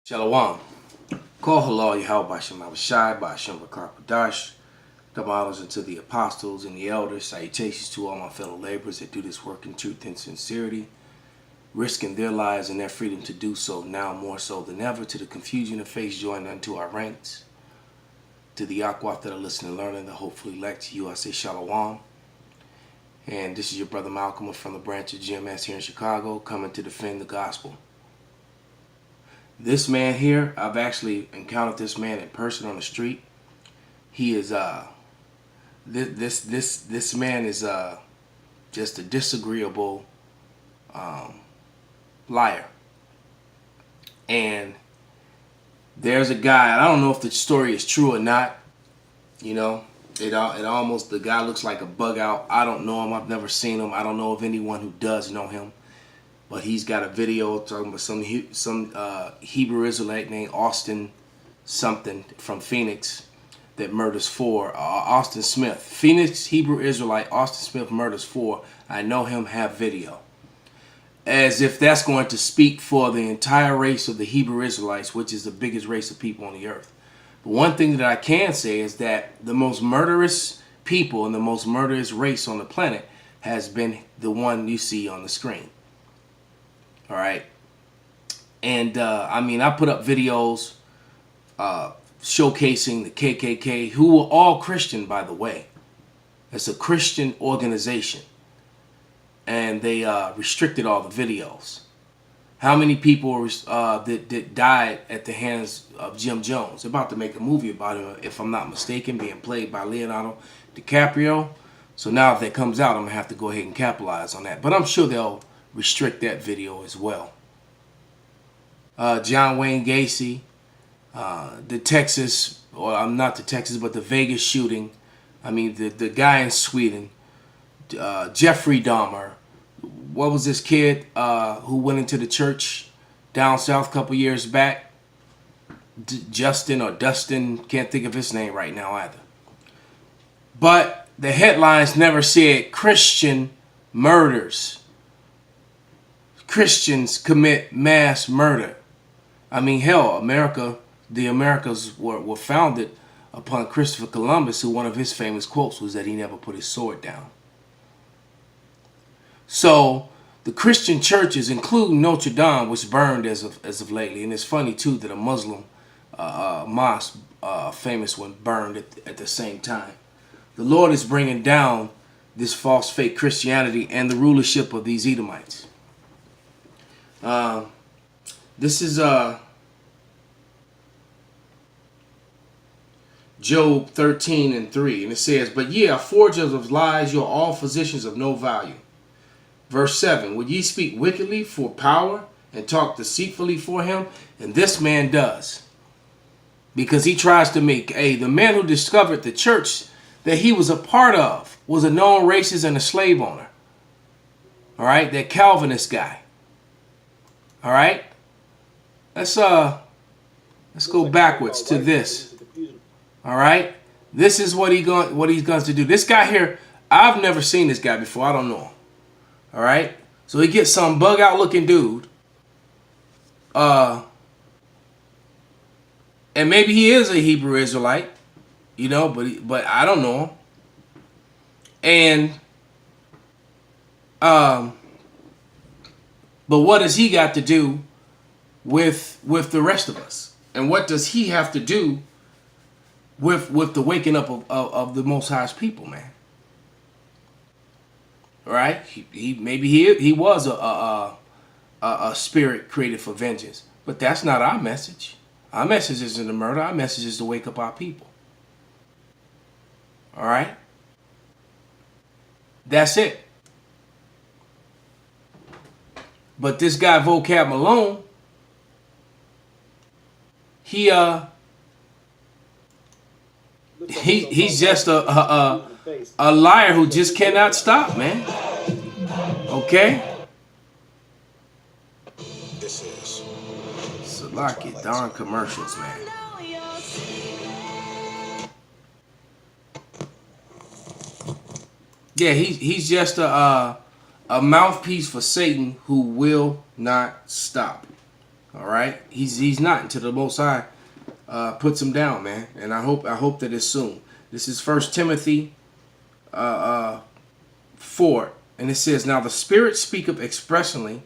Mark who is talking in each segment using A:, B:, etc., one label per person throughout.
A: Shalom. Call halal Yahweh Bashem Abishai, Bashem Bakarpadash. Double honors unto the apostles and the elders. Salutations to all my fellow laborers that do this work in truth and sincerity, risking their lives and their freedom to do so now more so than ever. To the confusion of faith joined unto our ranks. To the Akwaf that are listening and learning, that hopefully elect to you, I say Shalom. And this is your brother Malcolm from the branch of GMS here in Chicago, coming to defend the gospel. This man here, I've actually encountered this man in person on the street. He is this man is just a disagreeable liar. And there's a guy, I don't know if the story is true or not. You know, it almost, the guy looks like a bug out. I don't know him. I've never seen him. I don't know of anyone who does know him. But he's got a video talking about some Hebrew Israelite named Austin something from Phoenix that murders four. Austin Smith. Phoenix Hebrew Israelite Austin Smith murders four. I know him, have video. As if that's going to speak for the entire race of the Hebrew Israelites, which is the biggest race of people on the earth. But one thing that I can say is that the most murderous people and the most murderous race on the planet has been the one you see on the screen. All right. And I mean, I put up videos showcasing the KKK, who were all Christian, by the way. It's a Christian organization. And they restricted all the videos. How many people that died at the hands of Jim Jones? They're about to make a movie about him, if I'm not mistaken, being played by Leonardo DiCaprio. So now if that comes out, I'm going to have to go ahead and capitalize on that. But I'm sure they'll restrict that video as well. John Wayne Gacy, the Texas, or not the Texas, but the Vegas shooting. I mean, the guy in Sweden, Jeffrey Dahmer. What was this kid who went into the church down south a couple years back? Justin or Dustin, can't think of his name right now either. But the headlines never said Christian murders. Christians commit mass murder. I mean, hell, the Americas were founded upon Christopher Columbus, who one of his famous quotes was that he never put his sword down. So the Christian churches, including Notre Dame, which burned as of lately, and it's funny too that a Muslim mosque, famous one, burned at the same time. The Lord is bringing down this false fake Christianity and the rulership of these Edomites. This is Job 13:3, and it says, "But ye are forgers of lies, you are all physicians of no value." Verse 7, "Would ye speak wickedly for power and talk deceitfully for him?" And this man does, because he tries to make the man who discovered the church that he was a part of was a known racist and a slave owner. All right, that Calvinist guy. All right, let's go backwards to this. All right, this is what he's going to do. This guy here, I've never seen this guy before. I don't know him. All right, so he gets some bug out looking dude, and maybe he is a Hebrew Israelite, you know, but I don't know him. And but what has he got to do with the rest of us? And what does he have to do with the waking up of the Most High's people, man? Right? He was a spirit created for vengeance, but that's not our message. Our message isn't to murder. Our message is to wake up our people. All right? That's it. But this guy Vocab Malone, he's just a liar who just cannot stop, man. Okay?
B: This is
A: Salaki, darn commercials, man. Yeah, he's just a mouthpiece for Satan who will not stop. All right, he's not until the Most High puts him down, man. And I hope that it's soon. This is 1 Timothy 4, and it says, "Now the Spirit speaketh expressly."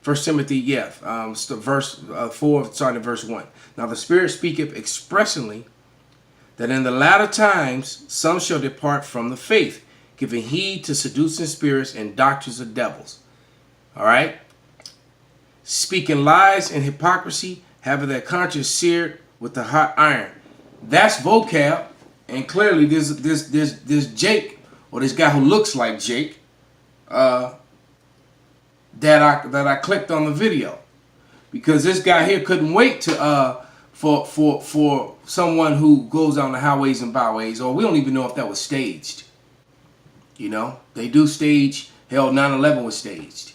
A: 1 Timothy, verse 4, starting at verse 1. "Now the Spirit speaketh expressly that in the latter times some shall depart from the faith, giving heed to seducing spirits and doctrines of devils." All right, speaking lies and hypocrisy, having their conscience seared with the hot iron. That's vocab, and clearly this Jake, or this guy who looks like Jake, that I clicked on the video, because this guy here couldn't wait to for someone who goes on the highways and byways, or we don't even know if that was staged. You know, they do stage. Hell, 9/11 was staged.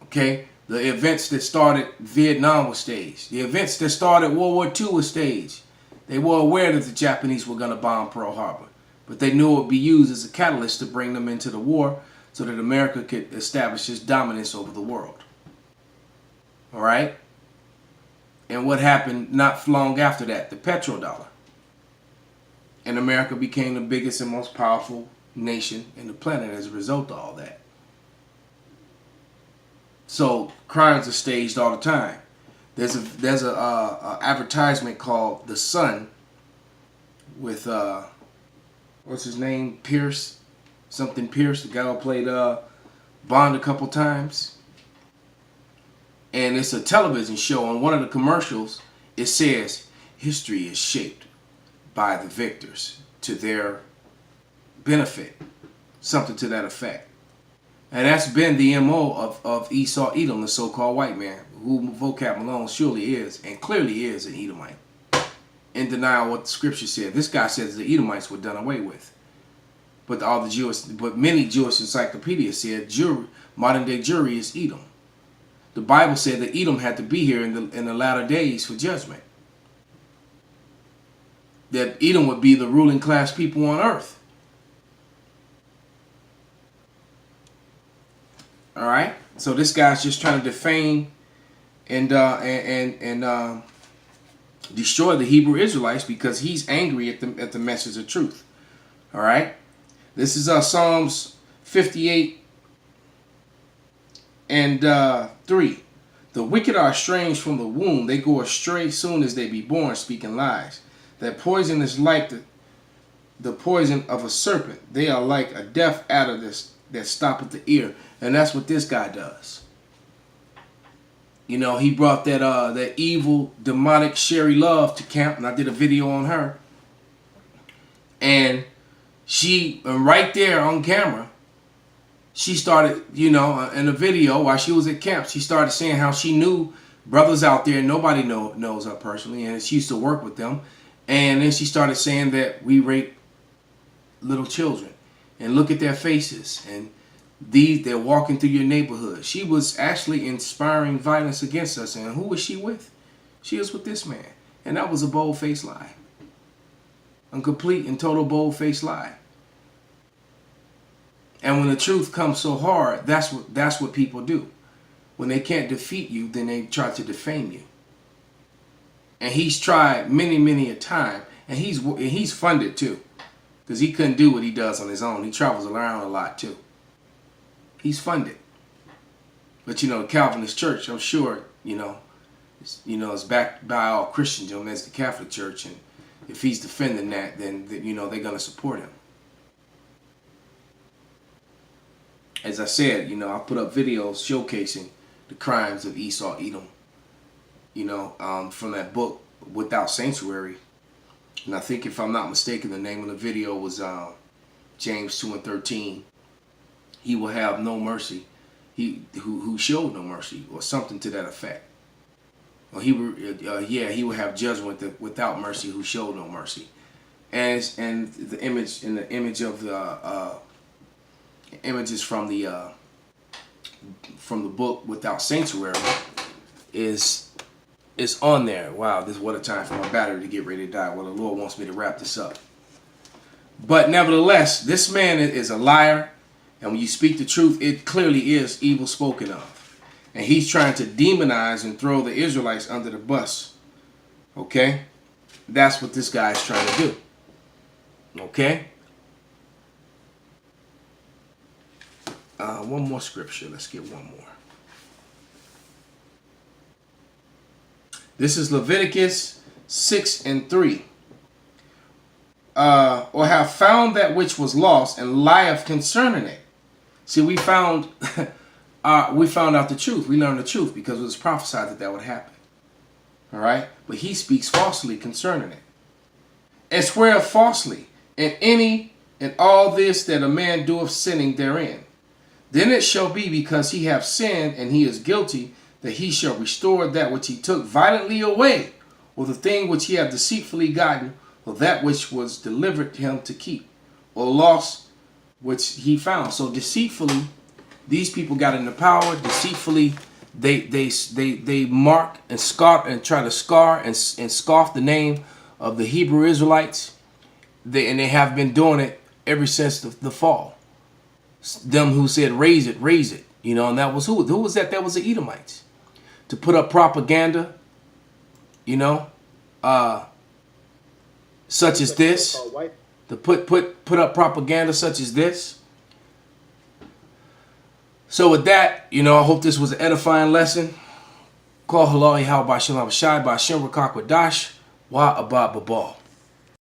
A: Okay, the events that started Vietnam were staged. The events that started World War II were staged. They were aware that the Japanese were going to bomb Pearl Harbor, but they knew it would be used as a catalyst to bring them into the war so that America could establish its dominance over the world. All right? And what happened not long after that? The petrodollar. And America became the biggest and most powerful nation in the planet as a result of all that. So crimes are staged all the time. There's a advertisement called The Sun with what's his name, Pierce, something Pierce, the guy who played Bond a couple times. And it's a television show. On one of the commercials, it says, "History is shaped by the victors to their benefit," something to that effect. And that's been the MO of Esau Edom, the so-called white man, who Vocab Malone surely is, and clearly is an Edomite. In denial of what the scripture said. This guy says the Edomites were done away with. But many Jewish encyclopedias said modern day Jewry is Edom. The Bible said that Edom had to be here in the latter days for judgment. That Edom would be the ruling class people on earth. All right, so this guy's just trying to defame and destroy the Hebrew Israelites because he's angry at the message of truth. All right, this is Psalms 58 and 3. "The wicked are estranged from the womb; they go astray soon as they be born, speaking lies. Their poison is like the poison of a serpent; they are like a deaf adder that stoppeth the ear." And that's what this guy does. You know, he brought that evil, demonic Sherry Love to camp, and I did a video on her. And she, right there on camera, she started, in a video while she was at camp, she started saying how she knew brothers out there, nobody knows her personally, and she used to work with them. And then she started saying that we rape little children, and look at their faces, and they're walking through your neighborhood. She was actually inspiring violence against us. And who was she with? She was with this man. And that was a bold-faced lie. A complete and total bold-faced lie. And when the truth comes so hard, that's what people do. When they can't defeat you, then they try to defame you. And he's tried many a time. And he's funded too. Because he couldn't do what he does on his own. He travels around a lot too. He's funded. But the Calvinist Church, I'm sure, is backed by all Christians, as the Catholic Church, and if he's defending that, then they're gonna support him. As I said, I put up videos showcasing the crimes of Esau Edom, from that book, Without Sanctuary. And I think, if I'm not mistaken, the name of the video was James 2:13. "He will have no mercy, he who showed no mercy," or something to that effect. Or he will have judgment without mercy, who showed no mercy. And the image of the images from the book Without Sanctuary is on there. Wow, what a time for my battery to get ready to die. Well, the Lord wants me to wrap this up. But nevertheless, this man is a liar. And when you speak the truth, it clearly is evil spoken of. And he's trying to demonize and throw the Israelites under the bus. Okay? That's what this guy is trying to do. Okay? One more scripture. Let's get one more. This is Leviticus 6:3. Or have found that which was lost and lieth concerning it. See, we found out the truth. We learned the truth because it was prophesied that that would happen. All right? But he speaks falsely concerning it. And sweareth falsely in all this that a man doeth sinning therein. Then it shall be, because he hath sinned and he is guilty, that he shall restore that which he took violently away, or the thing which he hath deceitfully gotten, or that which was delivered to him to keep, or lost which he found. So deceitfully, these people got into power. Deceitfully, they mark and scar and try to scar and scoff the name of the Hebrew Israelites. They have been doing it ever since the fall. Them who said raise it, you know, and that was who was that? That was the Edomites, to put up propaganda, you know, such as this, to put up propaganda such as this. So with that, you know, I hope this was an edifying lesson. Call halal yahal b'shalom shai b'ashem rakak wadash wa abad babal.